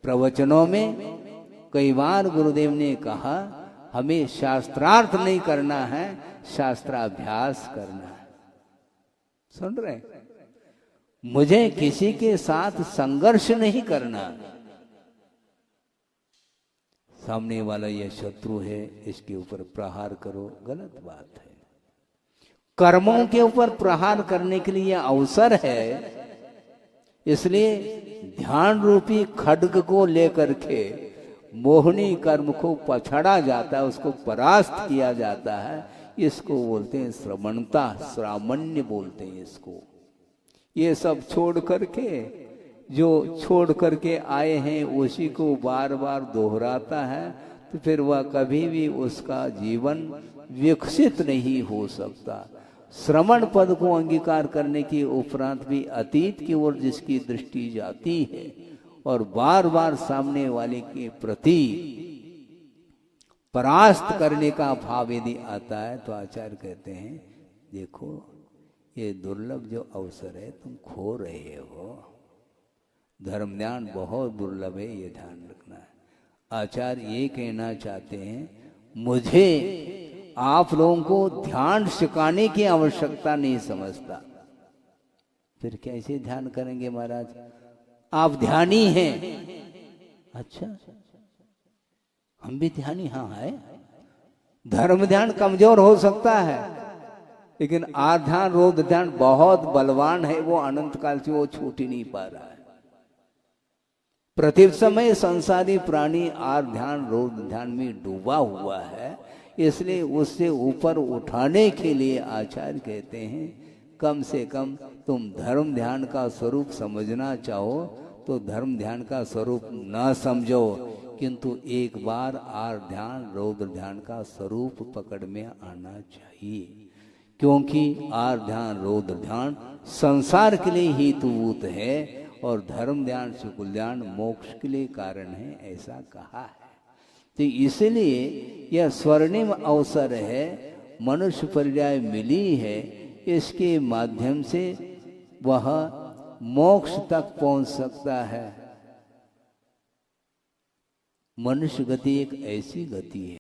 प्रवचनों में कई बार गुरुदेव ने कहा हमें शास्त्रार्थ नहीं करना है, शास्त्राभ्यास करना है। सुन रहे? मुझे किसी के साथ संघर्ष नहीं करना। सामने वाला यह शत्रु है, इसके ऊपर प्रहार करो, गलत बात है। कर्मों के ऊपर प्रहार करने के लिए अवसर है, इसलिए ध्यान रूपी खड्ग को लेकर के मोहनी कर्म को पछाड़ा जाता है, उसको परास्त किया जाता है। इसको बोलते हैं श्रमणता, श्रामण्य बोलते हैं इसको। ये सब छोड़ करके, जो छोड़ करके आए हैं उसी को बार बार दोहराता है, तो फिर वह कभी भी उसका जीवन विकसित नहीं हो सकता। श्रमण पद को अंगीकार करने के उपरांत भी अतीत की ओर जिसकी दृष्टि जाती है और बार बार सामने वाले के प्रति परास्त करने का भाव यदि आता है, तो आचार्य कहते हैं देखो ये दुर्लभ जो अवसर है तुम खो रहे हो। धर्म ज्ञान बहुत दुर्लभ है, ये ध्यान रखना है। आचार्य ये कहना चाहते हैं मुझे आप लोगों को ध्यान सिखाने की आवश्यकता नहीं समझता। फिर कैसे ध्यान करेंगे महाराज? आप ध्यानी हैं। अच्छा, हम भी ध्यानी? हाँ है। धर्म ध्यान कमजोर हो सकता है, लेकिन आध्यान रोध ध्यान बहुत बलवान है। वो अनंत काल से वो छूट ही नहीं पा रहा है। प्रति समय संसारी प्राणी आध्यान रोध ध्यान में डूबा हुआ है, इसलिए उससे ऊपर उठाने के लिए आचार्य कहते हैं कम से कम तुम धर्म ध्यान का स्वरूप समझना चाहो तो धर्म ध्यान का स्वरूप न समझो, किंतु एक बार आर ध्यान रौद्र ध्यान का स्वरूप पकड़ में आना चाहिए। क्योंकि आर ध्यान रौद्र ध्यान संसार के लिए हेतुभूत है और धर्म ध्यान सुकुल ध्यान मोक्ष के लिए कारण है, ऐसा कहा है। तो इसलिए यह स्वर्णिम अवसर है, मनुष्य पर्याय मिली है, इसके माध्यम से वह मोक्ष तक पहुंच सकता है। मनुष्य गति एक ऐसी गति है